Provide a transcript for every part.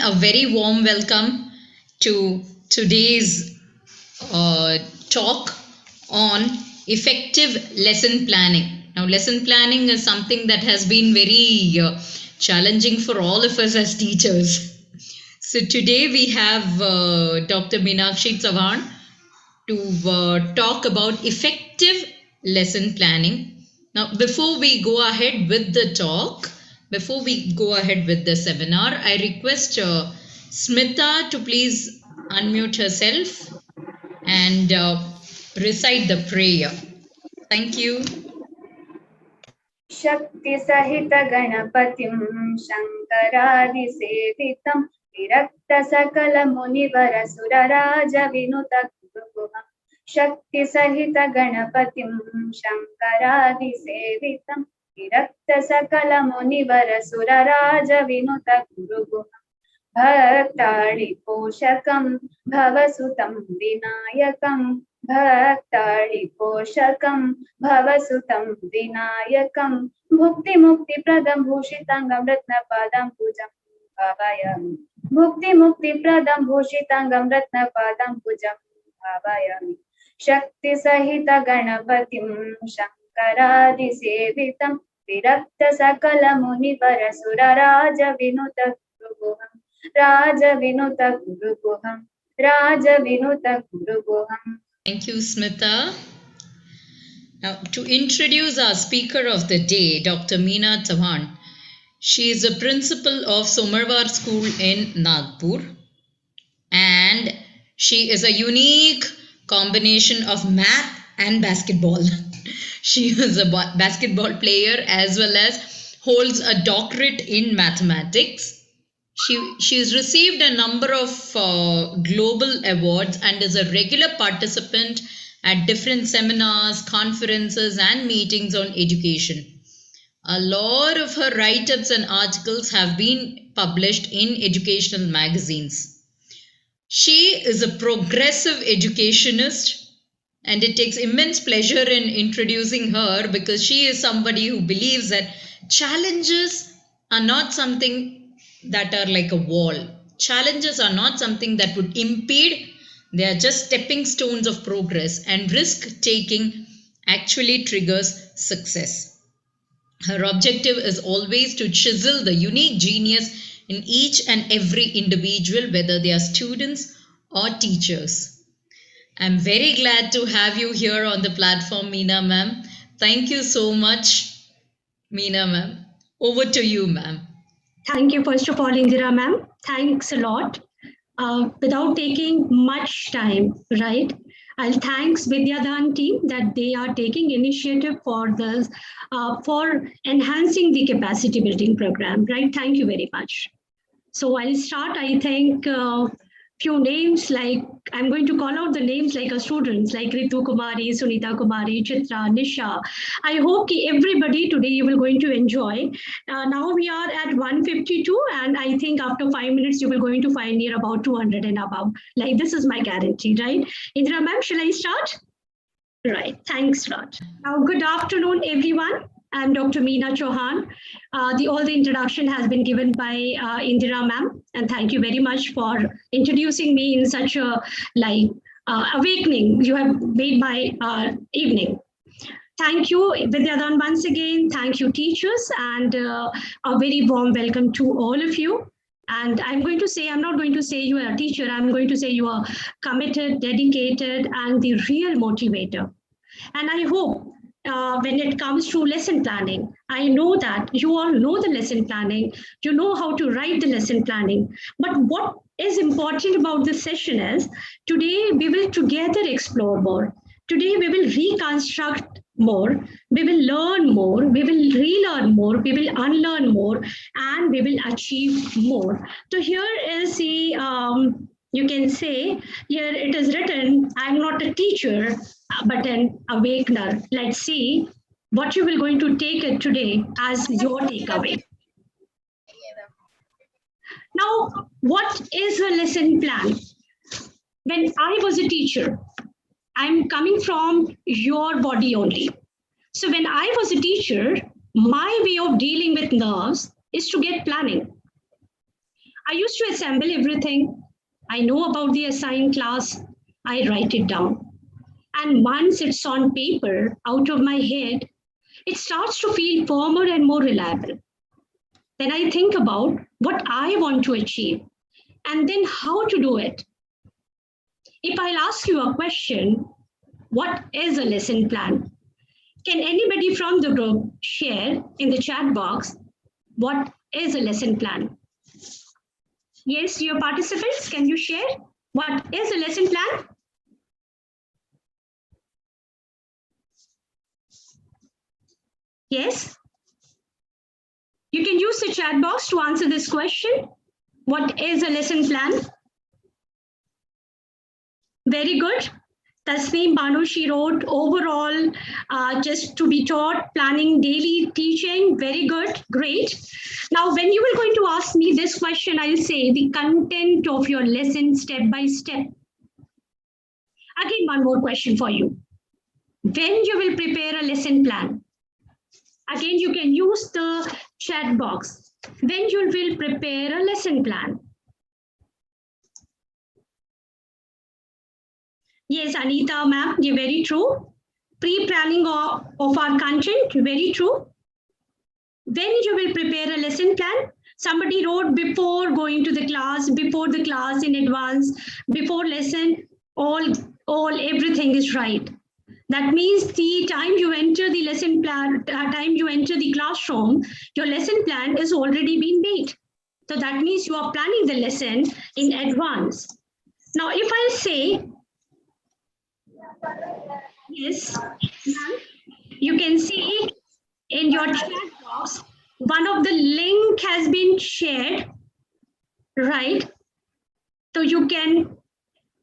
A very warm welcome to today's talk on effective lesson planning. Now, lesson planning is something that has been very challenging for all of us as teachers. So, today we have Dr. Meenakshi Chavan to talk about effective lesson planning. Now, before we go ahead with the seminar, I request Smita to please unmute herself and recite the prayer. Thank you. शक्तिसहितगणपतिं शङ्करादिसेवितं विरक्तसकलमुनिवरसुरराजविनुतगुरुगुहं शक्तिसहितगणपतिं शङ्करादिसेवितं विरक्तसकलमुनिवरसुरराजविनुतगुरुगुहं भक्ताळिपोषकं भवसुतं विनायकं भक्ताळिपोषकं भवसुतं विनायकं भुक्तिमुक्तिप्रदं भूषिताङ्गं रत्नपादां पूजां भावयामि भुक्तिमुक्तिप्रदं भूषिताङ्गं रत्नपादां पूजां भावयामि शक्तिसहितगणपतिं शङ्करादिसेवितं विरक्तसकलमुनिवरसुरराजविनुतगुरुगुहं राजविनुतगुरुगुहं राजविनुतगुरुगुहं. Thank you, Smita. Now, to introduce our speaker of the day, Dr. Meena Chavan. She is a principal of Somarwar School in Nagpur, and she is a unique combination of math and basketball. She is a basketball player as well as holds a doctorate in mathematics. She has received a number of global awards and is a regular participant at different seminars, conferences, and meetings on education. A lot of her write-ups and articles have been published in educational magazines. She is a progressive educationist, and it takes immense pleasure in introducing her because she is somebody who believes that challenges are not something that are like a wall. Challenges are not something that would impede, they are just stepping stones of progress, and risk taking actually triggers success. Her objective is always to chisel the unique genius in each and every individual, whether they are students or teachers. I'm very glad to have you here on the platform, Meena ma'am. Thank you so much, Meena ma'am. Over to you, ma'am. Thank you, first of all, Indira ma'am. Thanks a lot. Without taking much time, right? I'll thanks Vidyadan team that they are taking initiative for this, for enhancing the capacity building program, right? Thank you very much. So I'll start, I think, few names, like I'm going to call out the names like our students, like Ritu Kumari, Sunita Kumari, Chitra, Nisha. I hope everybody today you will going to enjoy. Now we are at 152, and I think after 5 minutes you will going to find near about 200 and above. Like this is my guarantee, right? Indra ma'am, shall I start? Right, thanks, Raj. Now, good afternoon, everyone. I'm Dr. Meena Chauhan. All the introduction has been given by Indira ma'am, and thank you very much for introducing me in such a awakening. You have made my evening. Thank you, Vidyadan, once again. Thank you, teachers, and a very warm welcome to all of you. And I'm going to say, I'm not going to say you are a teacher, I'm going to say you are committed, dedicated, and the real motivator. And I hope when it comes to lesson planning, I know that you all know the lesson planning, you know how to write the lesson planning. But what is important about this session is, today we will together explore more. Today we will reconstruct more, we will learn more, we will relearn more, we will unlearn more, and we will achieve more. So here is the, you can say, here it is written, I'm not a teacher, but an awakener. Let's see what you will going to take it today as your takeaway. Now, what is a lesson plan? When I was a teacher, I'm coming from your body only. So when I was a teacher, my way of dealing with nerves is to get planning. I used to assemble everything. I know about the assigned class. I write it down. And once it's on paper, out of my head, it starts to feel firmer and more reliable. Then I think about what I want to achieve and then how to do it. If I'll ask you a question, what is a lesson plan? Can anybody from the group share in the chat box what is a lesson plan? Yes, your participants, can you share what is a lesson plan? Yes? You can use the chat box to answer this question. What is a lesson plan? Very good. Tasneem Banu, she wrote overall, just to be taught, planning daily teaching. Very good, great. Now, when you are going to ask me this question, I'll say the content of your lesson step by step. Again, one more question for you. When you will prepare a lesson plan? Again, you can use the chat box. When you will prepare a lesson plan? Yes, Anita, ma'am, you're very true. Pre-planning of our content, very true. When you will prepare a lesson plan? Somebody wrote before going to the class, before the class, in advance, before lesson, everything is right. That means the time you enter the lesson plan, time you enter the classroom, your lesson plan is already been made. So that means you are planning the lesson in advance. Now, if I say, yes, you can see in your chat box, one of the link has been shared, right? So you can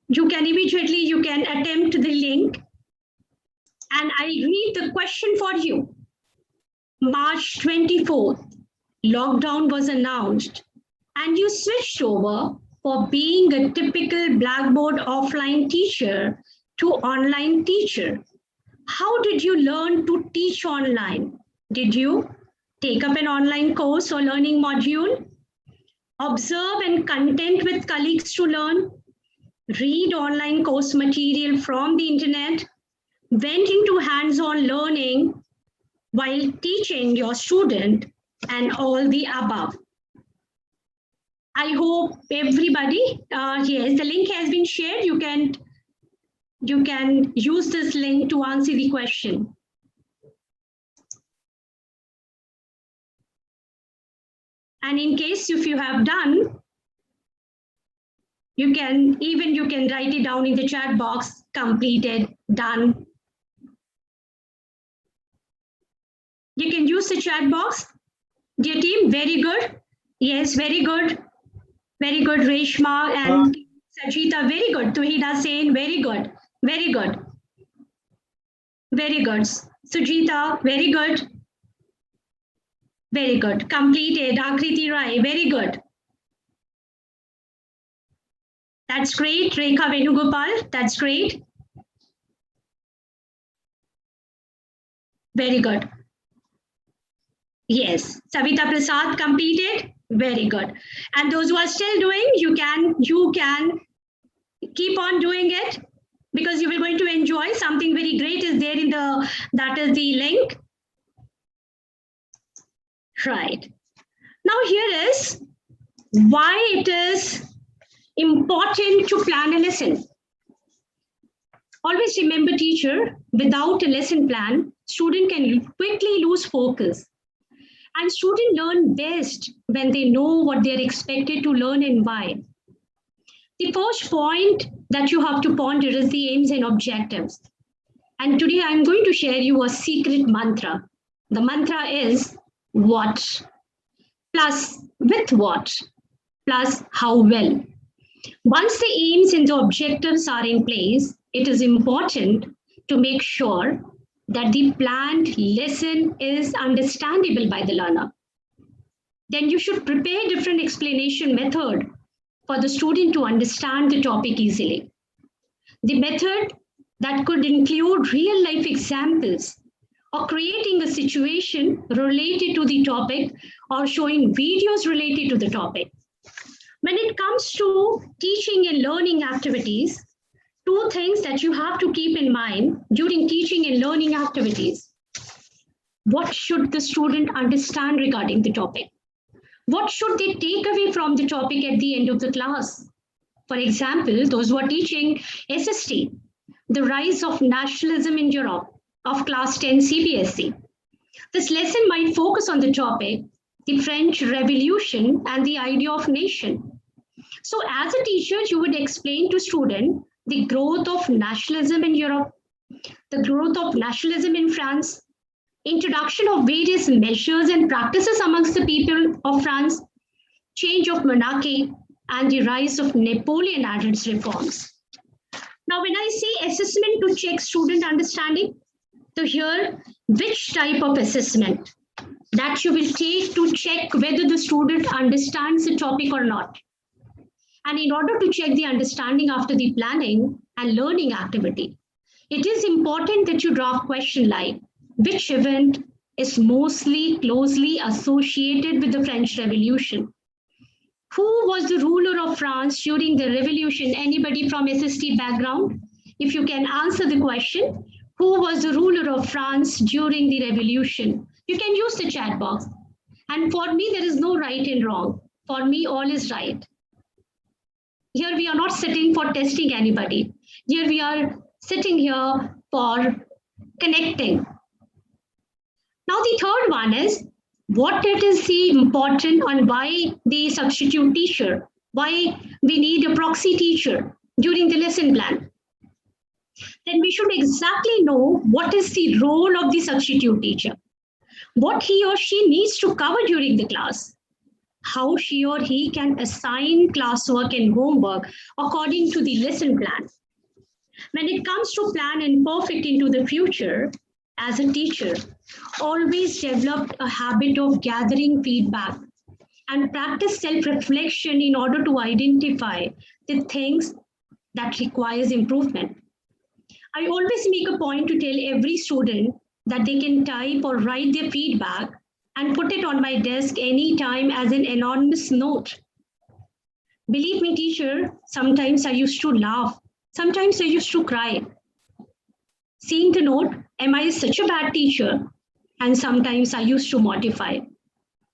immediately, you can attempt the link. And I read the question for you. March 24th, lockdown was announced and you switched over for being a typical Blackboard offline teacher to online teacher. How did you learn to teach online? Did you take up an online course or learning module? Observe and content with colleagues to learn? Read online course material from the internet? Went into hands-on learning while teaching your student, and all the above? I hope everybody, yes, the link has been shared. You can use this link to answer the question. And in case if you have done, you can write it down in the chat box, completed, done. You can use the chat box. Dear team, very good. Yes, very good. Very good, Reshma and Sajita, very good. Tuhida Sen, very good. Very good. Very good. Sujita, very good. Very good. Completed. Akriti Rai, very good. That's great. Rekha Venugopal, that's great. Very good. Yes, Savita Prasad completed. Very good. And those who are still doing, you can keep on doing it, because you will going to enjoy something very great is there in that is the link. Right. Now here is why it is important to plan a lesson. Always remember, teacher, without a lesson plan, student can quickly lose focus. And students learn best when they know what they're expected to learn and why. The first point that you have to ponder is the aims and objectives. And today I'm going to share you a secret mantra. The mantra is what plus with what plus how well. Once the aims and the objectives are in place, it is important to make sure that the planned lesson is understandable by the learner. Then you should prepare different explanation method for the student to understand the topic easily. The method that could include real life examples or creating a situation related to the topic or showing videos related to the topic. When it comes to teaching and learning activities, two things that you have to keep in mind during teaching and learning activities. What should the student understand regarding the topic? What should they take away from the topic at the end of the class? For example, those who are teaching SST, the rise of nationalism in Europe, of class 10 CBSE. This lesson might focus on the topic, the French Revolution and the idea of nation. So as a teacher, you would explain to students the growth of nationalism in Europe, the growth of nationalism in France, introduction of various measures and practices amongst the people of France, change of monarchy, and the rise of Napoleon and its reforms. Now, when I say assessment to check student understanding, so here, which type of assessment that you will take to check whether the student understands the topic or not. And in order to check the understanding after the planning and learning activity, it is important that you draft question like, which event is mostly closely associated with the French Revolution? Who was the ruler of France during the revolution? Anybody from SST background? If you can answer the question, who was the ruler of France during the revolution? You can use the chat box. And for me, there is no right and wrong. For me, all is right. Here we are not sitting for testing anybody. Here we are sitting here for connecting. Now the third one is, what it is the important and why the substitute teacher, why we need a proxy teacher during the lesson plan. Then we should exactly know what is the role of the substitute teacher, what he or she needs to cover during the class, how she or he can assign classwork and homework according to the lesson plan. When it comes to plan and perfect into the future, as a teacher, always developed a habit of gathering feedback and practice self-reflection in order to identify the things that requires improvement. I always make a point to tell every student that they can type or write their feedback and put it on my desk anytime as an anonymous note. Believe me, teacher, sometimes I used to laugh. Sometimes I used to cry. Seeing the note, am I such a bad teacher? And sometimes I used to modify.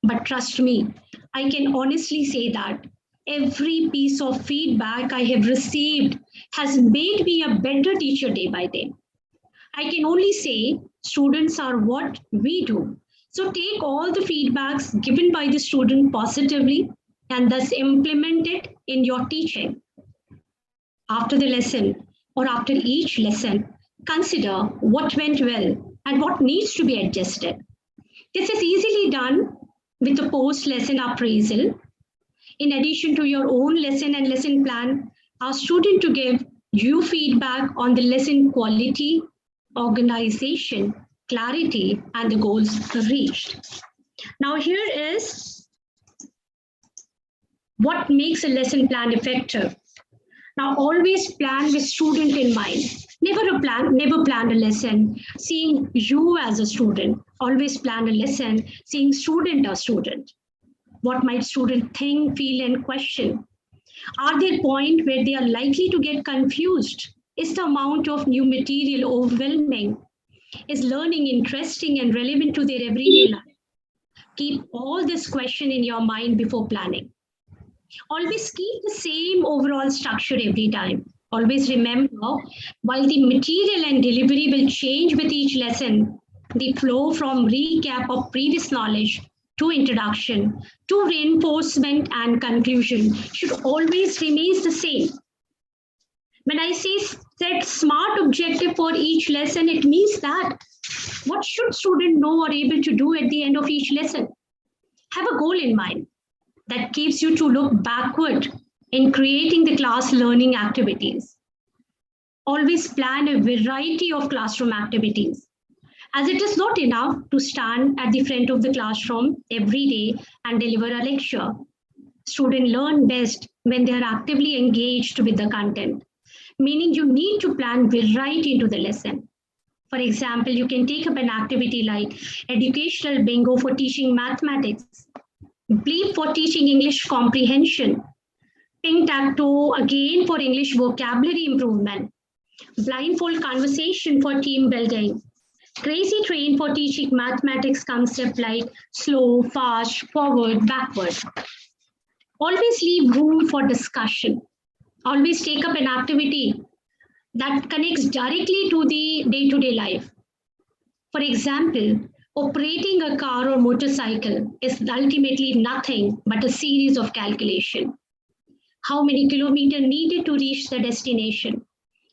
But trust me, I can honestly say that every piece of feedback I have received has made me a better teacher day by day. I can only say students are what we do. So take all the feedbacks given by the student positively and thus implement it in your teaching. After the lesson or after each lesson, consider what went well and what needs to be adjusted. This is easily done with a post-lesson appraisal. In addition to your own lesson and lesson plan, ask student to give you feedback on the lesson quality, organization, clarity, and the goals reached. Now here is what makes a lesson plan effective. Now always plan with student in mind. Never plan a lesson seeing you as a student. Always plan a lesson seeing student as student. What might student think, feel, and question? Are there points where they are likely to get confused? Is the amount of new material overwhelming? Is learning interesting and relevant to their everyday life? Keep all this question in your mind before planning. Always keep the same overall structure every time. Always remember, while the material and delivery will change with each lesson, the flow from recap of previous knowledge to introduction to reinforcement and conclusion should always remain the same. When I say set smart objective for each lesson, it means that what should student know or able to do at the end of each lesson? Have a goal in mind that keeps you to look backward in creating the class learning activities. Always plan a variety of classroom activities, as it is not enough to stand at the front of the classroom every day and deliver a lecture. Students learn best when they are actively engaged with the content, meaning you need to plan variety into the lesson. For example, you can take up an activity like educational bingo for teaching mathematics, bleep for teaching English comprehension, Tic-tac-toe again for English vocabulary improvement. Blindfold conversation for team building. Crazy train for teaching mathematics concept like slow, fast, forward, backward. Always leave room for discussion. Always take up an activity that connects directly to the day-to-day life. For example, operating a car or motorcycle is ultimately nothing but a series of calculation. How many kilometers needed to reach the destination?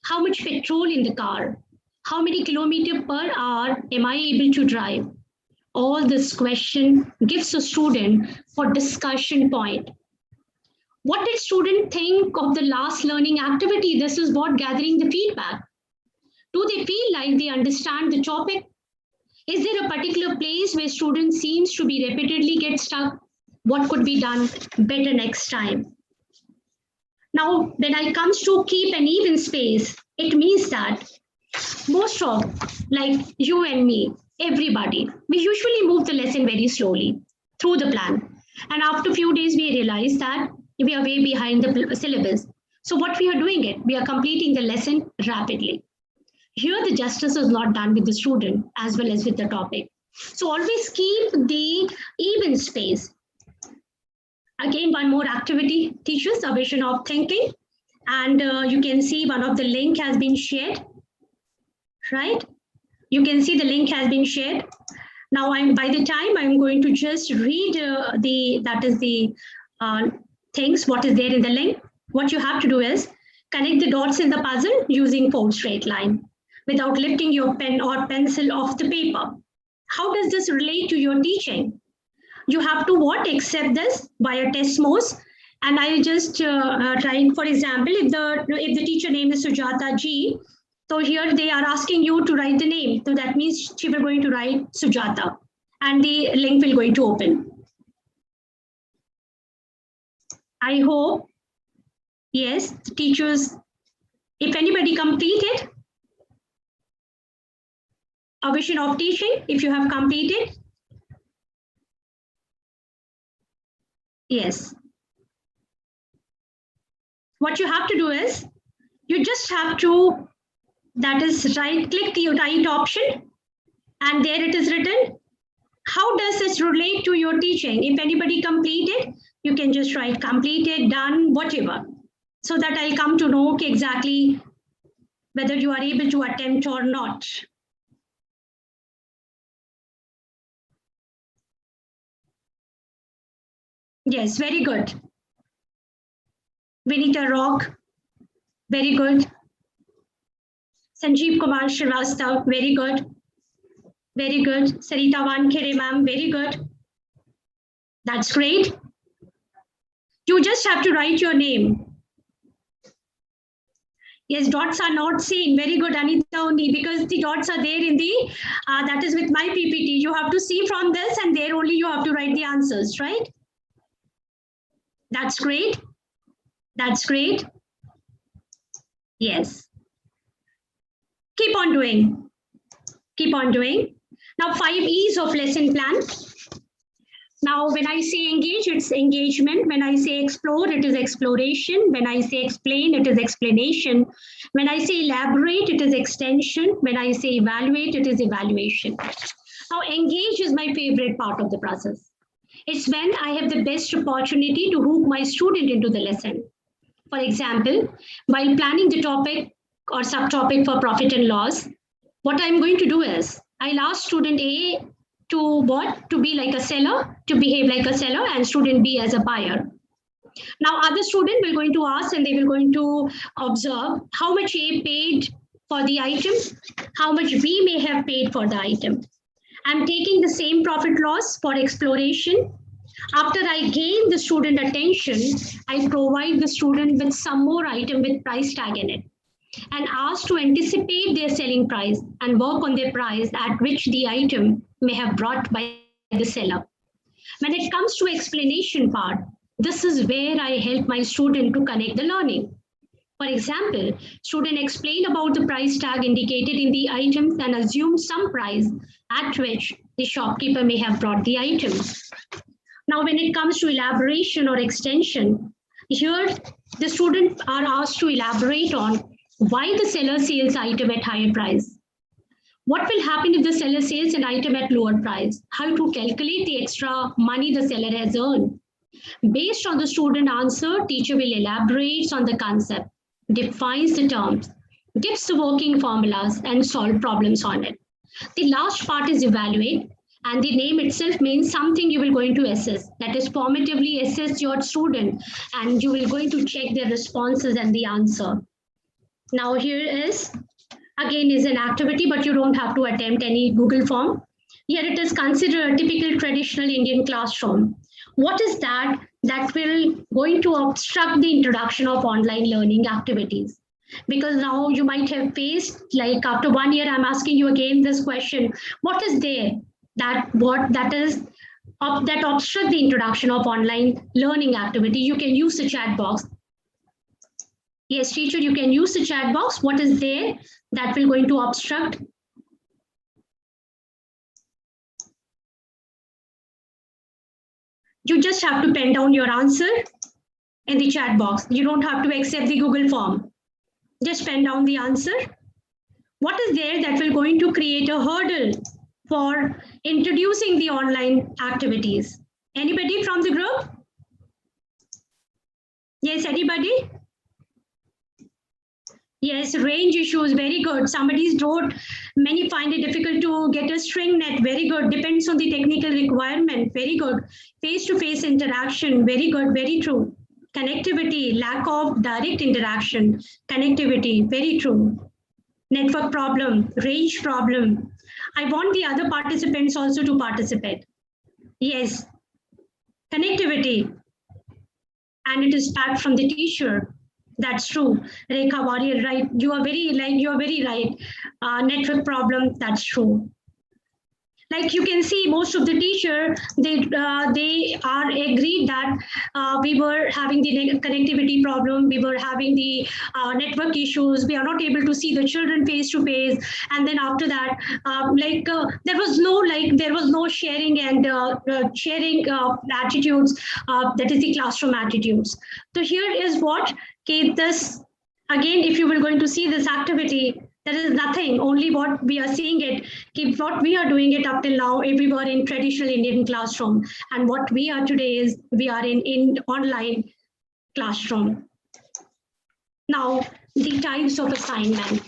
How much petrol in the car? How many kilometers per hour am I able to drive? All this question gives a student for discussion point. What did student think of the last learning activity? This is what gathering the feedback. Do they feel like they understand the topic? Is there a particular place where students seems to be repeatedly get stuck? What could be done better next time? Now, when it comes to keep an even space, it means that most of, like you and me, everybody, we usually move the lesson very slowly through the plan. And after a few days, we realize that we are way behind the syllabus. So what we are doing it, we are completing the lesson rapidly. Here, the justice is not done with the student as well as with the topic. So always keep the even space. Again, one more activity, teachers, a vision of thinking. And you can see one of the link has been shared, right? You can see the link has been shared. Now, by the time I'm going to just read the things, what is there in the link. What you have to do is connect the dots in the puzzle using 4 straight line without lifting your pen or pencil off the paper. How does this relate to your teaching? You have to accept this via test modes. And I just trying, for example, if the teacher name is Sujata G, so here they are asking you to write the name. So that means she will going to write Sujata and the link will going to open. I hope, yes, teachers, if anybody completed a vision of teaching, if you have completed, yes. What you have to do is, you just have to, that is right, click the right option, and there it is written. How does this relate to your teaching? If anybody completed, you can just write completed, done, whatever, so that I'll come to know exactly whether you are able to attempt or not. Yes, very good. Vinita Rock, very good. Sanjeev Kumar Srivastav, very good. Very good. Sarita Wankhere, ma'am, very good. That's great. You just have to write your name. Yes, dots are not seen. Very good, Anita, only because the dots are there in the, that is with my PPT. You have to see from this and there only you have to write the answers, right? That's great. That's great. Yes. Keep on doing. Keep on doing. Now, 5 E's of lesson plan. Now, when I say engage, it's engagement. When I say explore, it is exploration. When I say explain, it is explanation. When I say elaborate, it is extension. When I say evaluate, it is evaluation. Now, engage is my favorite part of the process. It's when I have the best opportunity to hook my student into the lesson. For example, while planning the topic or subtopic for profit and loss, what I'm going to do is, I'll ask student A to what? To be like a seller, to behave like a seller, and student B as a buyer. Now, other student will going to ask and they will going to observe how much A paid for the item, how much B may have paid for the item. I'm taking the same profit loss for exploration. After I gain the student attention, I provide the student with some more item with price tag in it and ask to anticipate their selling price and work on their price at which the item may have brought by the seller. When it comes to explanation part, this is where I help my student to connect the learning. For example, student explain about the price tag indicated in the items and assume some price at which the shopkeeper may have brought the item. Now, when it comes to elaboration or extension, here the students are asked to elaborate on why the seller sells item at higher price. What will happen if the seller sells an item at lower price? How to calculate the extra money the seller has earned? Based on the student answer, teacher will elaborate on the concept, defines the terms, gives the working formulas, and solve problems on it. The last part is evaluate, and the name itself means something you will going to assess. That is formatively assess your student, and you will going to check their responses and the answer. Now here is, again, is an activity, but you don't have to attempt any Google form. Here it is considered a typical traditional Indian classroom. What is that will going to obstruct the introduction of online learning activities? Because now you might have faced, like after 1 year, I'm asking you again this question: what is there that obstruct the introduction of online learning activity? You can use the chat box. Yes, teacher, you can use the chat box. What is there that will going to obstruct? You just have to pen down your answer in the chat box. You don't have to accept the Google form. Just pen down the answer. What is there that will going to create a hurdle for introducing the online activities? Anybody from the group? Yes, anybody? Yes, range issues, very good. Somebody's wrote, many find it difficult to get a string net, very good. Depends on the technical requirement, very good. Face-to-face interaction, very good, very true. Connectivity, lack of direct interaction, connectivity, very true. Network problem, range problem. I want the other participants also to participate. Yes, connectivity. And it is back from the teacher. That's true. Rekha Warrior, right? You are very right. Network problem, that's true. Like you can see, most of the teacher, they are agreed that we were having the connectivity problem, we were having the network issues, we are not able to see the children face to face, and then after that, there was no sharing and sharing attitudes. That is the classroom attitudes. So here is what, okay, this again, if you were going to see this activity, there is nothing, only what we are seeing it, what we are doing it up till now, if we were in traditional Indian classroom, and what we are today is we are in online classroom. Now, the types of assignment.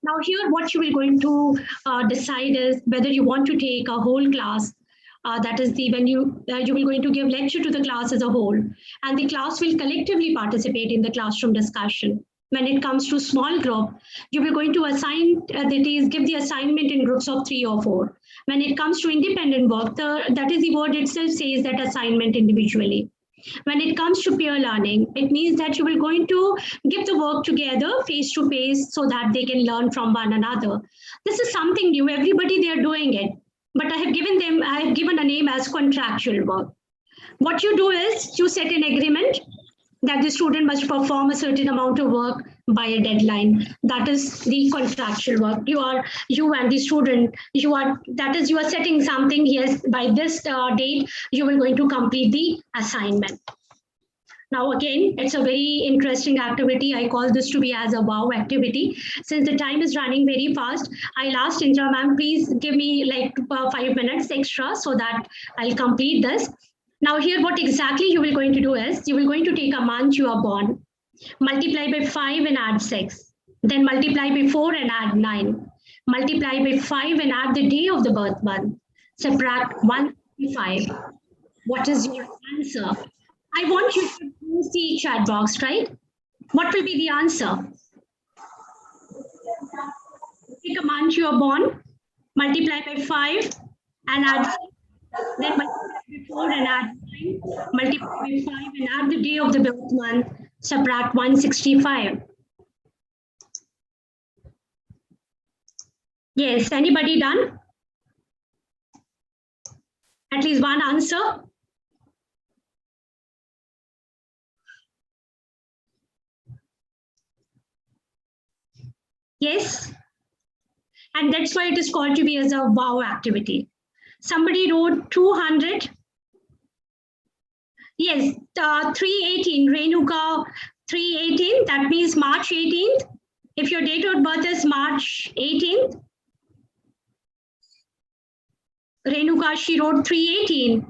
Now here, what you will going to decide is whether you want to take a whole class. That is when you will going to give lecture to the class as a whole, and the class will collectively participate in the classroom discussion. When it comes to small group, you will going to assign, that is, give the assignment in groups of 3 or 4. When it comes to independent work, that is the word itself says that assignment individually. When it comes to peer learning, it means that you will going to give the work together face to face so that they can learn from one another. This is something new, everybody they are doing it, but I have given a name as contractual work. What you do is you set an agreement that the student must perform a certain amount of work by a deadline. That is the contractual work. You and the student, you are setting something, yes, by this date, you are going to complete the assignment. Now again, it's a very interesting activity. I call this to be as a wow activity. Since the time is running very fast, I'll ask Indra ma'am, please give me like 5 minutes extra so that I'll complete this. Now here, what exactly you will going to do is, you will going to take a month you are born, multiply by 5 and add 6, then multiply by 4 and add 9, multiply by 5 and add the day of the birth month, subtract 155. What is your answer? I want you to use the chat box, right? What will be the answer? Take a month you are born, multiply by 5 and add 6. Then multiply by 4 and add 9, multiply by 5 and add the day of the birth month, subtract 165. Yes, anybody done? At least one answer? Yes? And that's why it is called to be as a wow activity. Somebody wrote 200. Yes, 318, Renuka 318, that means March 18th. If your date of birth is March 18th, Renuka, she wrote 318.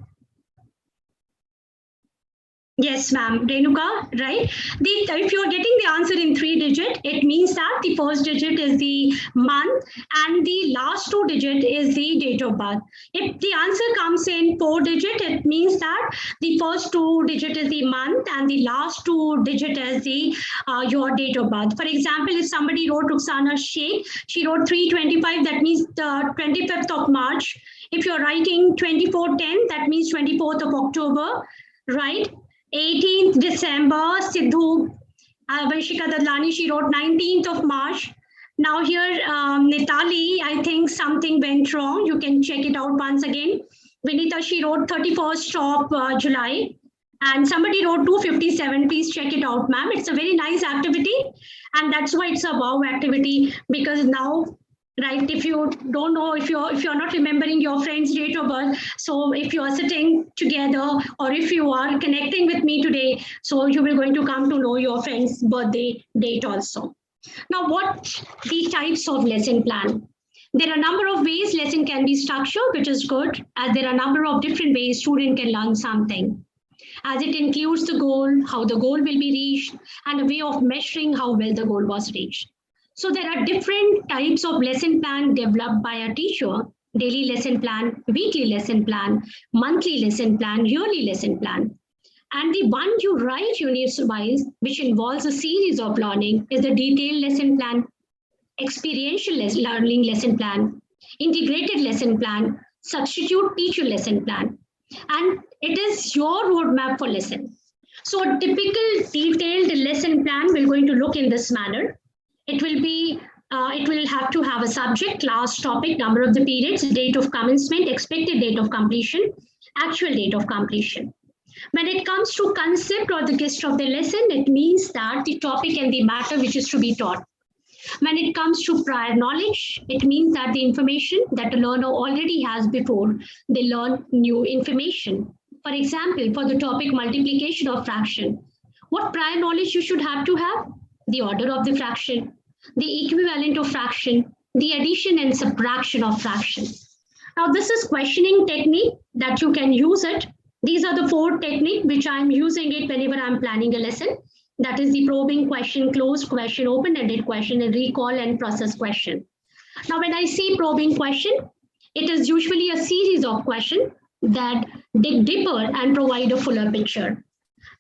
Yes, ma'am, Renuka, right? If you're getting the answer in 3-digit, it means that the first digit is the month and the last 2 digit is the date of birth. If the answer comes in 4-digit, it means that the first 2 digit is the month and the last 2 digit is the your date of birth. For example, if somebody wrote Ruxana Sheikh, she wrote 325, that means the 25th of March. If you're writing 2410, that means 24th of October, right? 18th December, Sidhu Vanshika Dadlani, she wrote 19th of March. Now here, Nitali, I think something went wrong. You can check it out once again. Vinita, she wrote 31st of July. And somebody wrote 257. Please check it out, ma'am. It's a very nice activity. And that's why it's a wow activity, because now, right, if you don't know, if you're not remembering your friend's date of birth, so if you are sitting together or if you are connecting with me today, so you will going to come to know your friend's birthday date also. Now, what the types of lesson plan? There are a number of ways lesson can be structured, which is good, as there are a number of different ways student can learn something, as it includes the goal, how the goal will be reached, and a way of measuring how well the goal was reached. So there are different types of lesson plan developed by a teacher: daily lesson plan, weekly lesson plan, monthly lesson plan, yearly lesson plan. And the one you write unit-wise, which involves a series of learning, is the detailed lesson plan, experiential learning lesson plan, integrated lesson plan, substitute teacher lesson plan. And it is your roadmap for lesson. So a typical detailed lesson plan will going to look in this manner. It will have to have a subject, class, topic, number of the periods, date of commencement, expected date of completion, actual date of completion. When it comes to concept or the gist of the lesson, it means that the topic and the matter which is to be taught. When it comes to prior knowledge, it means that the information that the learner already has before they learn new information. For example, for the topic multiplication of fraction, what prior knowledge you should have to have? The order of the fraction, the equivalent of fraction, the addition and subtraction of fraction. Now, this is questioning technique that you can use it. These are the 4 techniques which I'm using it whenever I'm planning a lesson. That is the probing question, closed question, open-ended question, and recall and process question. Now, when I say probing question, it is usually a series of questions that dig deeper and provide a fuller picture.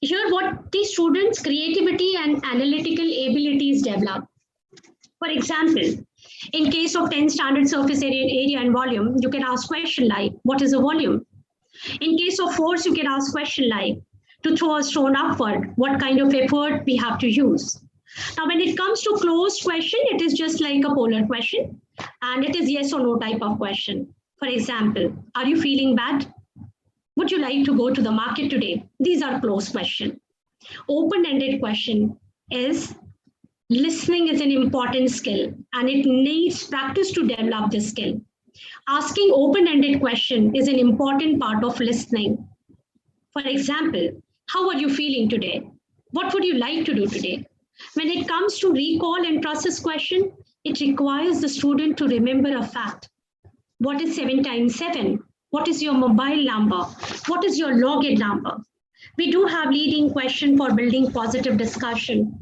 Here, what the students' creativity and analytical abilities develop. For example, in case of 10 standard surface area and volume, you can ask question like, what is a volume? In case of force, you can ask question like, to throw a stone upward, what kind of effort we have to use? Now, when it comes to closed question, it is just like a polar question, and it is yes or no type of question. For example, are you feeling bad? Would you like to go to the market today? These are closed questions. Open-ended question is listening is an important skill, and it needs practice to develop this skill. Asking open-ended question is an important part of listening. For example, how are you feeling today? What would you like to do today? When it comes to recall and process question, it requires the student to remember a fact. What is 7 times 7? What is your mobile number? What is your login number? We do have leading question for building positive discussion,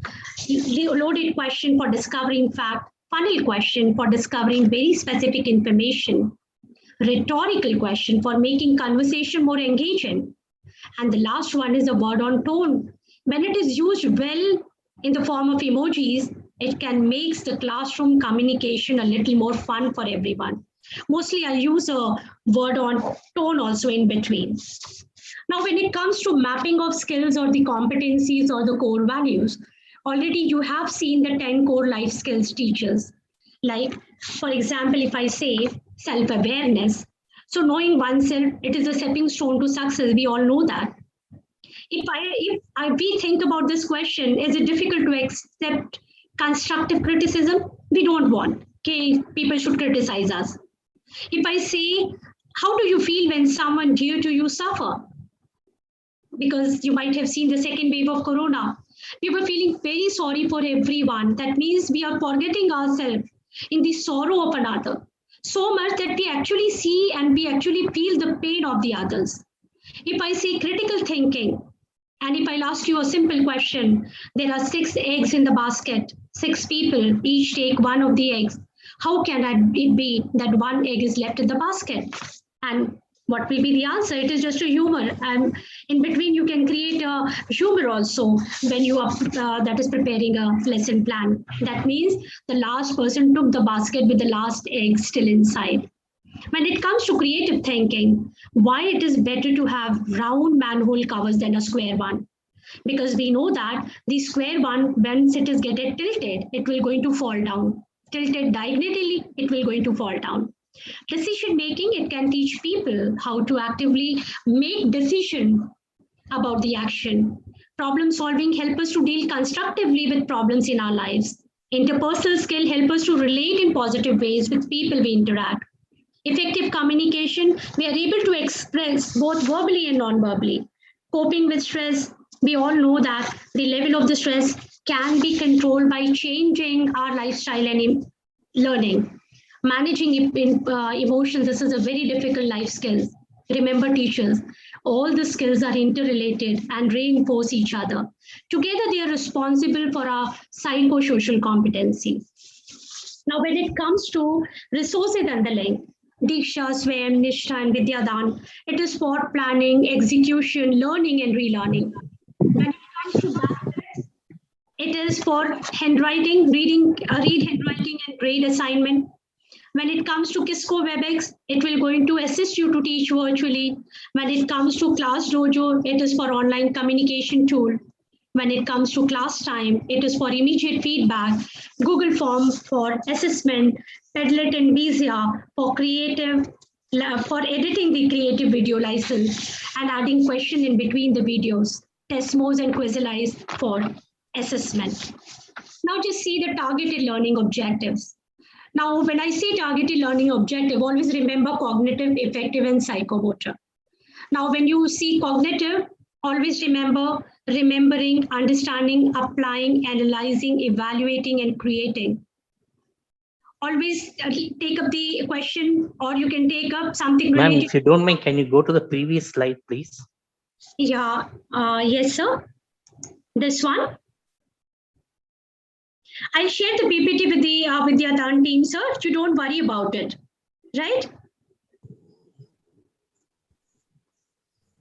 loaded question for discovering fact, funnel question for discovering very specific information, rhetorical question for making conversation more engaging. And the last one is a word on tone. When it is used well in the form of emojis, it can make the classroom communication a little more fun for everyone. Mostly I use a word on tone also in between. Now, when it comes to mapping of skills or the competencies or the core values, already you have seen the 10 core life skills teachers. Like, for example, if I say self-awareness, so knowing oneself, it is a stepping stone to success. We all know that. If we think about this question, is it difficult to accept constructive criticism? We don't want. Okay, people should criticize us. If I say, how do you feel when someone dear to you suffer? because you might have seen the second wave of corona. We were feeling very sorry for everyone. That means we are forgetting ourselves in the sorrow of another so much that we actually see and we actually feel the pain of the others. If I say critical thinking, and if I'll ask you a simple question, there are 6 eggs in the basket, 6 people, each take one of the eggs. How can it be that one egg is left in the basket? And what will be the answer? It is just a humor. And in between, you can create a humor also when you are that is preparing a lesson plan. That means the last person took the basket with the last egg still inside. When it comes to creative thinking, why it is better to have round manhole covers than a square one? Because we know that the square one, once it is getting tilted, it will going to fall down. Tilted diagonally, it will going to fall down. Decision making, it can teach people how to actively make decision about the action. Problem solving help us to deal constructively with problems in our lives. Interpersonal skill help us to relate in positive ways with people we interact. Effective communication, we are able to express both verbally and non-verbally. Coping with stress, we all know that the level of the stress can be controlled by changing our lifestyle and learning. Managing emotions, this is a very difficult life skill. Remember, teachers, all the skills are interrelated and reinforce each other. Together, they are responsible for our psychosocial competencies. Now, when it comes to resources and the link, Diksha, Swayam, Nishtha, and Vidyadan, it is for planning, execution, learning, and relearning. When it comes to that, it is for handwriting, read handwriting, and grade assignment. When it comes to Kisco WebEx, it will going to assist you to teach virtually. When it comes to Class Dojo, it is for online communication tool. When it comes to class time, it is for immediate feedback, Google Form for assessment, Padlet and Vizia for for editing the creative video license and adding question in between the videos, Testmos and Quizalize for assessment. Now just see the targeted learning objectives. Now, when I say targeted learning objective, always remember cognitive, effective, and psychomotor. Now, when you see cognitive, always remember remembering, understanding, applying, analyzing, evaluating, and creating. Always take up the question, or you can take up something Ma'am, related. if you don't mind, can you go to the previous slide, please? Yeah, yes, sir. This one. I'll share the PPT with the Vidyadan team, sir. You don't worry about it, right?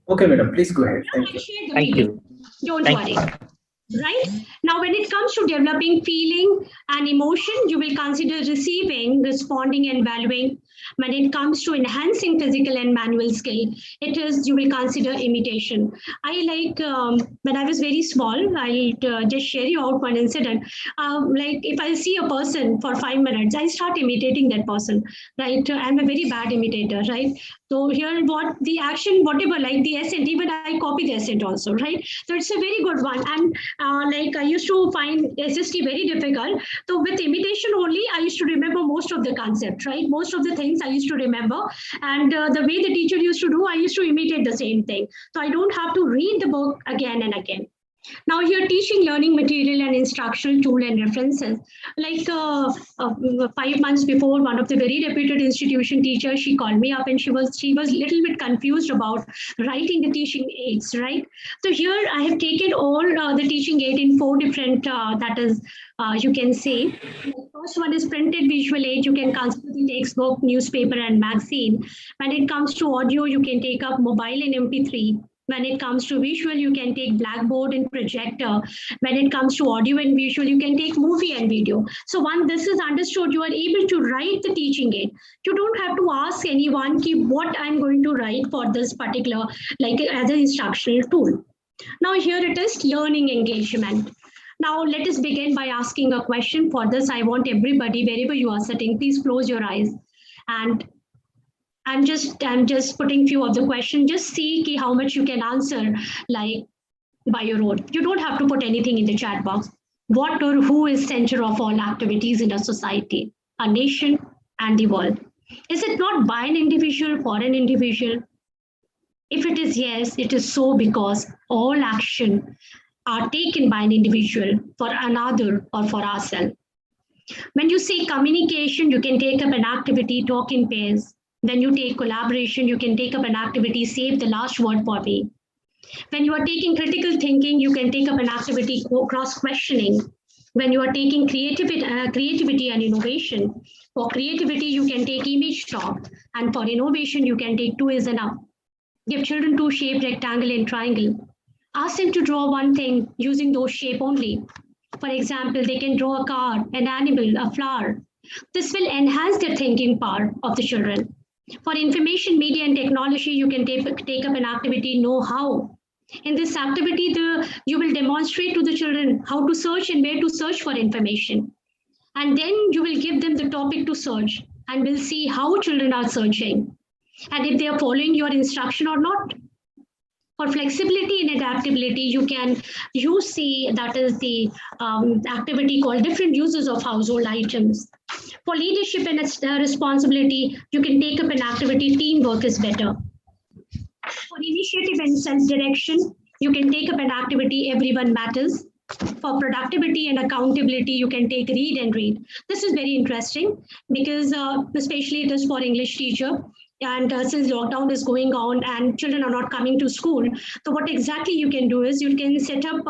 Okay, madam, please go ahead. Thank I'll you. share the Thank video. you. Don't Thank worry. you. Right? Now, when it comes to developing feeling and emotion, you will consider receiving, responding, and valuing. When it comes to enhancing physical and manual skill, you will consider imitation. I like, when I was very small, I'll just share you out one incident. Like if I see a person for 5 minutes, I start imitating that person, right? I'm a very bad imitator, right? So here what the action, whatever, like the accent, even I copy the accent also, right? So it's a very good one. And like I used to find SST very difficult. So with imitation only, I used to remember most of the concept, right? Most of the things I used to remember. And the way the teacher used to do, I used to imitate the same thing. So I don't have to read the book again and again. Now here teaching learning material and instructional tool and references. Like 5 months before, one of the very reputed institution teachers, she called me up and she was little bit confused about writing the teaching aids, right? So here I have taken all the teaching aid in 4 different, that is, you can say, the first one is printed visual aid. You can consider the textbook, newspaper, and magazine. When it comes to audio, you can take up mobile and MP3. When it comes to visual, you can take blackboard and projector. When it comes to audio and visual, you can take movie and video. So once this is understood, you are able to write the teaching aid. You don't have to ask anyone what I'm going to write for this particular, like as an instructional tool. Now here it is learning engagement. Now let us begin by asking a question. For this, I want everybody, wherever you are sitting, please close your eyes. And I'm just putting few of the questions. Just see how much you can answer, like by your own. You don't have to put anything in the chat box. What or who is center of all activities in a society, a nation, and the world? Is it not by an individual, for an individual? If it is yes, it is so because all action are taken by an individual for another or for ourselves. When you say communication, you can take up an activity, talk in pairs. When you take collaboration, you can take up an activity, save the last word for me. When you are taking critical thinking, you can take up an activity, cross-questioning. When you are taking creativity and innovation, for creativity, you can take image talk. And for innovation, you can take two is enough. Give children two shape, rectangle and triangle. Ask them to draw one thing using those shape only. For example, they can draw a car, an animal, a flower. This will enhance their thinking power of the children. For information, media and technology, you can take up an activity, know how. In this activity, you will demonstrate to the children how to search and where to search for information. And then you will give them the topic to search and we'll see how children are searching and if they are following your instruction or not. For flexibility and adaptability, you can use that is the activity called different uses of household items. For leadership and responsibility, you can take up an activity, teamwork is better. For initiative and self-direction, you can take up an activity, everyone matters. For productivity and accountability, you can take read and read. This is very interesting because especially it is for English teacher. And since lockdown is going on and children are not coming to school, so what exactly you can do is you can set up,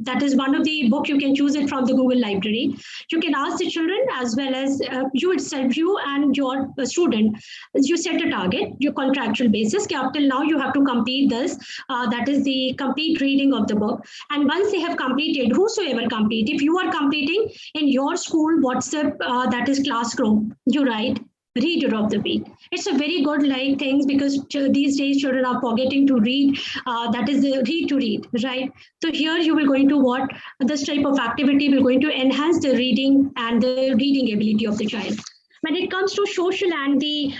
that is one of the book, you can choose it from the Google Library. You can ask the children as well as you itself, you and your student, you set a target, your contractual basis, up till now you have to complete this, that is the complete reading of the book. And once they have completed, whosoever complete, if you are completing in your school WhatsApp, that is classroom, you write reader of the week. It's a very good things because these days children are forgetting to read, that is the read to read, right? So here you will going to what this type of activity will going to enhance the reading and the reading ability of the child. When it comes to social and the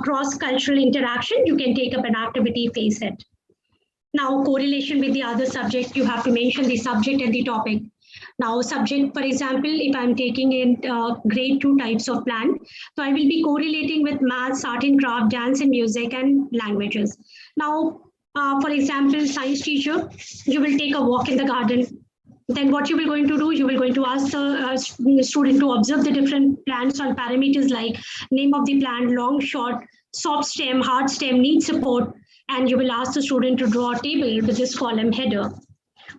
cross-cultural interaction, you can take up an activity, face it. Now correlation with the other subject, you have to mention the subject and the topic. Now subject, for example, if I'm taking in grade 2 types of plan, so I will be correlating with maths, art and craft, dance and music and languages. Now, for example, science teacher, you will take a walk in the garden. Then what you will going to do, you will going to ask the student to observe the different plants on parameters like name of the plant, long, short, soft stem, hard stem, need support, and you will ask the student to draw a table with this column header.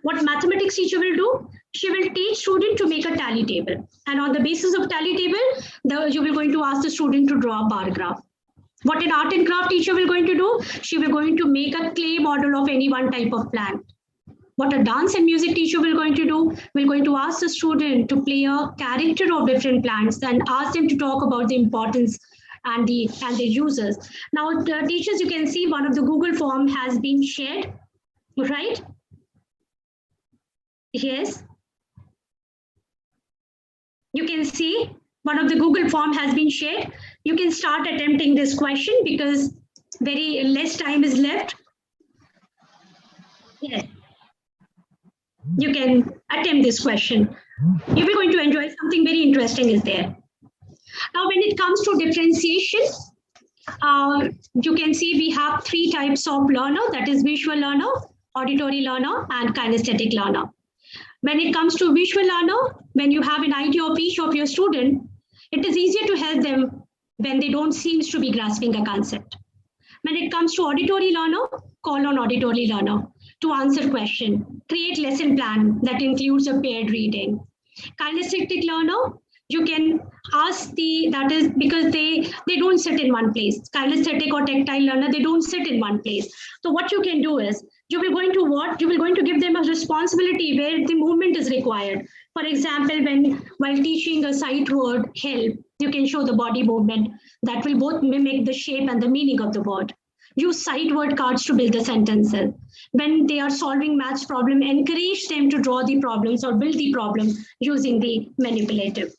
What mathematics teacher will do? She will teach student to make a tally table. And on the basis of tally table, you will going to ask the student to draw a bar graph. What an art and craft teacher will going to do? She will going to make a clay model of any one type of plant. What a dance and music teacher will going to do? We're going to ask the student to play a character of different plants and ask them to talk about the importance and the uses. Now, the teachers, you can see one of the Google form has been shared, right? Yes. You can see one of the Google form has been shared. You can start attempting this question because very less time is left. Yes. You can attempt this question. You'll be going to enjoy something very interesting is there. Now, when it comes to differentiation, you can see we have 3 types of learner, that is visual learner, auditory learner, and kinesthetic learner. When it comes to visual learner, when you have an idea of each of your student, it is easier to help them when they don't seem to be grasping a concept. When it comes to auditory learner, call on auditory learner to answer question, create lesson plan that includes a paired reading. Kinesthetic learner, you can ask that is because they don't sit in one place. Kinesthetic or tactile learner, they don't sit in one place. So what you can do is, you will going to give them a responsibility where the movement is required. For example, while teaching a sight word help, you can show the body movement that will both mimic the shape and the meaning of the word. Use sight word cards to build the sentences. When they are solving maths problem, encourage them to draw the problems or build the problem using the manipulative.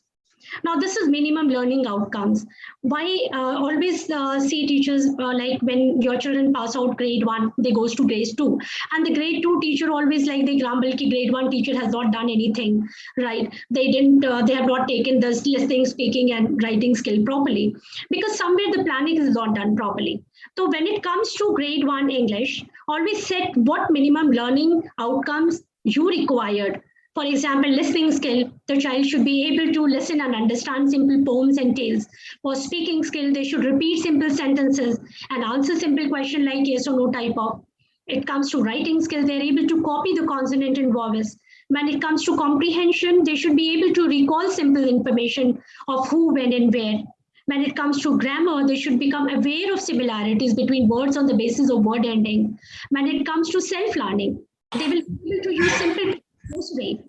Now, this is minimum learning outcomes. Why always see teachers like when your children pass out grade 1, they goes to grade 2. And the grade 2 teacher always like they grumble ki grade 1 teacher has not done anything, right? They have not taken this listening, speaking and writing skill properly because somewhere the planning is not done properly. So when it comes to grade 1 English, always set what minimum learning outcomes you required. For example, listening skill, the child should be able to listen and understand simple poems and tales. For speaking skill, they should repeat simple sentences and answer simple question like yes or no type of. It comes to writing skill, they're able to copy the consonant and vowels. When it comes to comprehension, they should be able to recall simple information of who, when, and where. When it comes to grammar, they should become aware of similarities between words on the basis of word ending. When it comes to self-learning, they will be able to use simple way.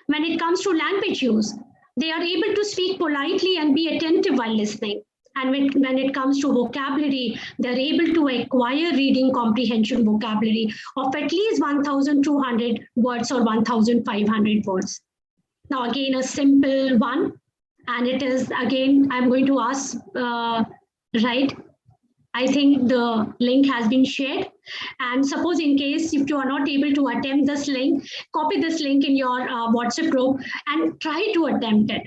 When it comes to language use, they are able to speak politely and be attentive while listening. And when it comes to vocabulary, they're able to acquire reading comprehension vocabulary of at least 1,200 words or 1,500 words. Now, again, a simple one. And it is, again, I'm going to ask, right? I think the link has been shared. And suppose in case if you are not able to attempt this link, copy this link in your WhatsApp group and try to attempt it.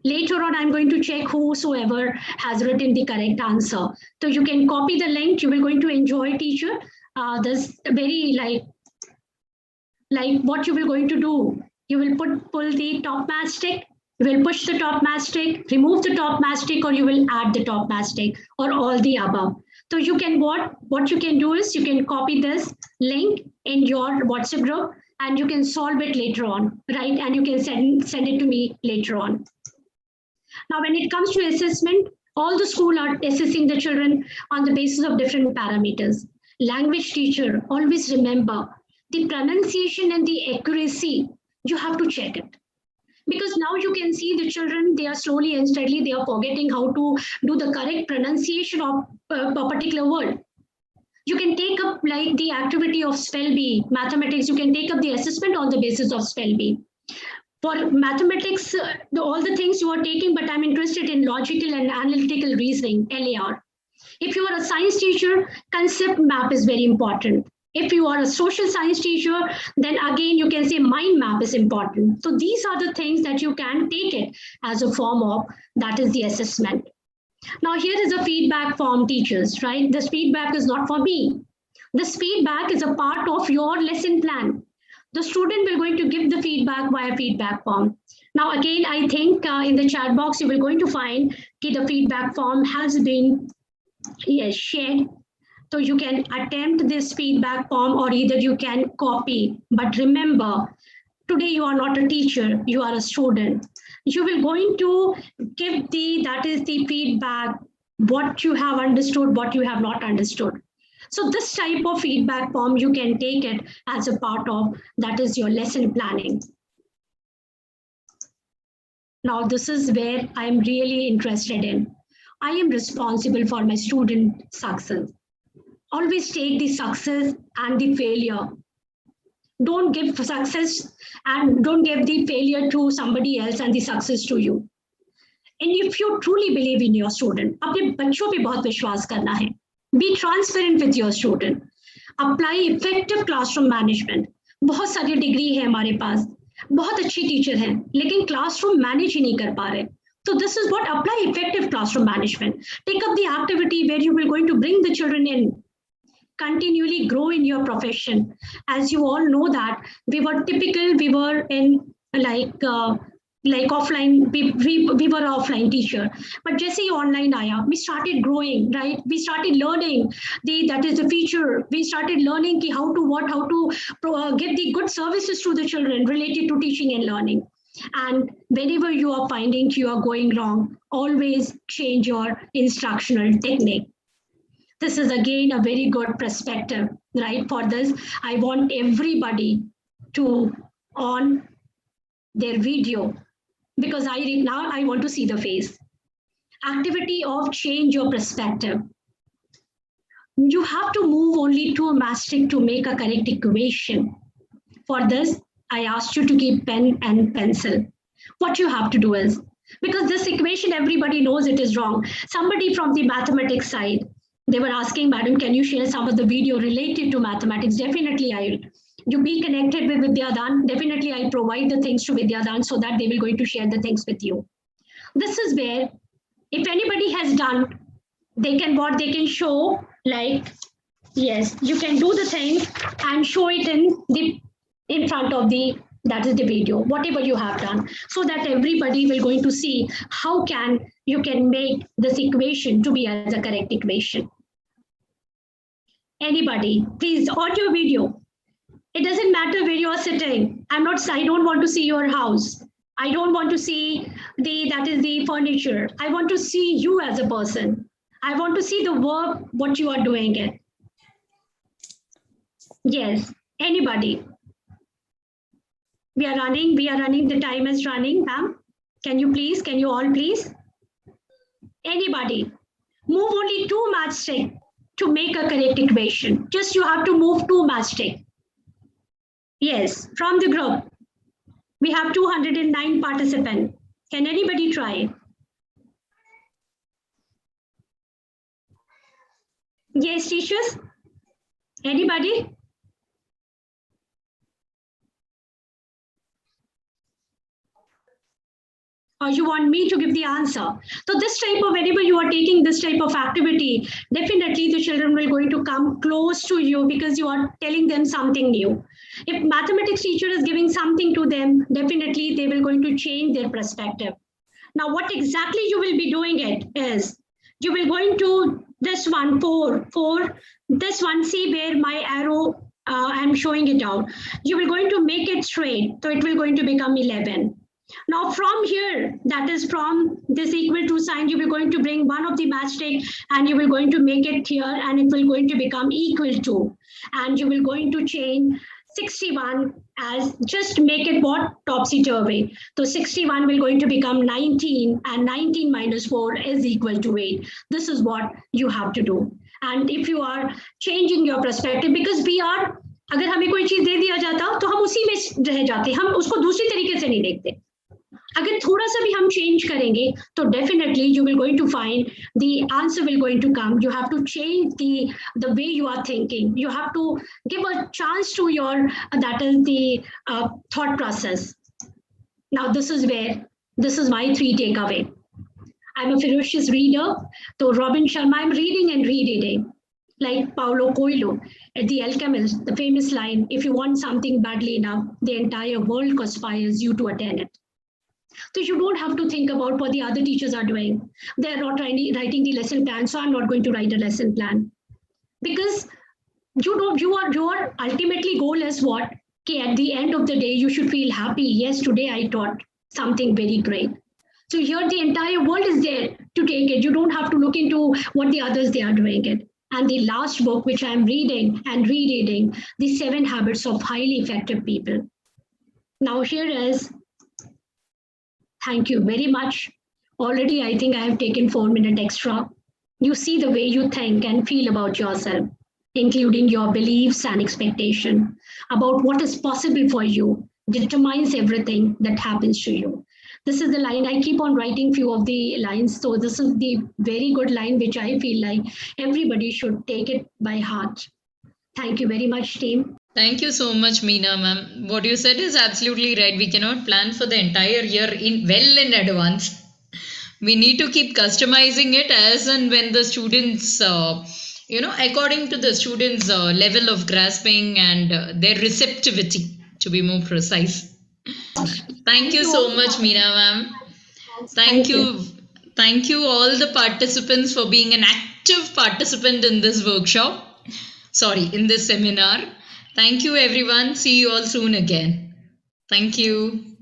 Later on, I'm going to check whosoever has written the correct answer. So you can copy the link. You will going to enjoy, teacher. This very like what you will going to do. You will pull the top mastic. You will push the top mastic, remove the top mastic, or you will add the top mastic, or all the above. So you can what you can do is you can copy this link in your WhatsApp group and you can solve it later on, right? And you can send it to me later on. Now, when it comes to assessment, all the school are assessing the children on the basis of different parameters. Language teacher, always remember the pronunciation and the accuracy, you have to check it. Because now you can see the children, they are slowly and steadily, they are forgetting how to do the correct pronunciation of a particular word. You can take up like the activity of spell bee, mathematics, you can take up the assessment on the basis of spell bee. For mathematics, all the things you are taking, but I'm interested in logical and analytical reasoning, LAR. If you are a science teacher, concept map is very important. If you are a social science teacher, then again, you can say mind map is important. So these are the things that you can take it as a form of, that is the assessment. Now here is a feedback form, teachers, right? This feedback is not for me. This feedback is a part of your lesson plan. The student will going to give the feedback via feedback form. Now again, I think in the chat box, you will going to find the feedback form has been shared. So you can attempt this feedback form or either you can copy. But remember, today you are not a teacher, you are a student. You will going to give that is the feedback, what you have understood, what you have not understood. So this type of feedback form, you can take it as a part of, that is your lesson planning. Now this is where I'm really interested in. I am responsible for my student success. Always take the success and the failure. Don't give success and don't give the failure to somebody else and the success to you. And if you truly believe in your student, अपने बच्चों पे बहुत विश्वास करना है. Be transparent with your student. Apply effective classroom management. बहुत सारी degree है हमारे पास, बहुत अच्छी टीचर हैं, लेकिन क्लासरूम मैनेज ही नहीं कर पा रहे. So this is what apply effective classroom management. Take up the activity where you will going to bring the children in. Continually grow in your profession. As you all know that we were in like offline, we were an offline teacher. But just say online aya, we started growing, right? We started learning that is the feature. We started learning how to give the good services to the children related to teaching and learning. And whenever you are finding you are going wrong, always change your instructional technique. This is again a very good perspective, right? For this, I want everybody to on their video because now I want to see the face. Activity of change your perspective. You have to move only to a mastic to make a correct equation. For this, I asked you to keep pen and pencil. What you have to do is Because this equation, everybody knows it is wrong. Somebody from the mathematics side, they were asking, Madam, can you share some of the video related to mathematics? Definitely I will. You be connected with Vidyadan. Definitely I'll provide the things to Vidyadan so that they will going to share the things with you. This is where, if anybody has done, they can show, like, yes, you can do the thing and show it in front of the, that is the video, whatever you have done, so that everybody will going to see how you can make this equation to be as a correct equation. Anybody, please, audio video. It doesn't matter where you are sitting. I don't want to see your house. I don't want to see the furniture. I want to see you as a person. I want to see the work, what you are doing it. Yes, anybody. We are running, the time is running, ma'am. Can you all please? Anybody, move only 2 matchstick to make a correct equation. Just you have to move 2 matchstick. Yes, from the group. We have 209 participants. Can anybody try? Yes, teachers? Anybody? Or you want me to give the answer? So this type of, whenever you are taking this type of activity, definitely the children will going to come close to you because you are telling them something new. If mathematics teacher is giving something to them, definitely they will going to change their perspective. Now, what exactly you will be doing it is, you will going to this one, 4, this one, see where my arrow, I'm showing it out. You will going to make it straight. So it will going to become 11. Now from here, that is from this equal to sign, you will going to bring one of the matchstick and you will going to make it here and it will going to become equal to, and you will going to change 61 as, just make it what? Topsy-turvy. So 61 will going to become 19 and 19 minus 4 is equal to 8. This is what you have to do. And if you are changing your perspective, because we are, अगर हमें कोई चीज दे दिया जाता तो हम उसी में रह जाते, हम उसको दूसरी तरीके से नहीं देखते. अगर थोड़ा सा भी हम change करेंगे तो definitely you will going to find the answer will going to come. You have to change the way you are thinking. You have to give a chance to your, that is the thought process. Now this is my 3 takeaway. I'm a ferocious reader. So Robin Sharma, I'm reading and rereading. Like Paulo Coelho at The Alchemist, the famous line, if you want something badly enough, the entire world conspires you to attain it. So you don't have to think about what the other teachers are doing. They're not writing the lesson plan, so I'm not going to write a lesson plan. Because your ultimately goal is what? Okay, at the end of the day, you should feel happy. Yes, today I taught something very great. So here the entire world is there to take it. You don't have to look into what the others they are doing it. And the last book, which I'm reading and rereading, The 7 Habits of Highly Effective People. Now here is, thank you very much. Already, I think I have taken 4 minutes extra. You see the way you think and feel about yourself, including your beliefs and expectation about what is possible for you, determines everything that happens to you. This is the line, I keep on writing few of the lines. So this is the very good line, which I feel like everybody should take it by heart. Thank you very much, team. Thank you so much, Meena ma'am. What you said is absolutely right. We cannot plan for the entire year in advance. We need to keep customizing it as and when the students, according to the students' level of grasping and their receptivity, to be more precise. Thank you so much, Meena ma'am. Thank you. Thank you all the participants for being an active participant in this workshop. In this seminar. Thank you, everyone. See you all soon again. Thank you.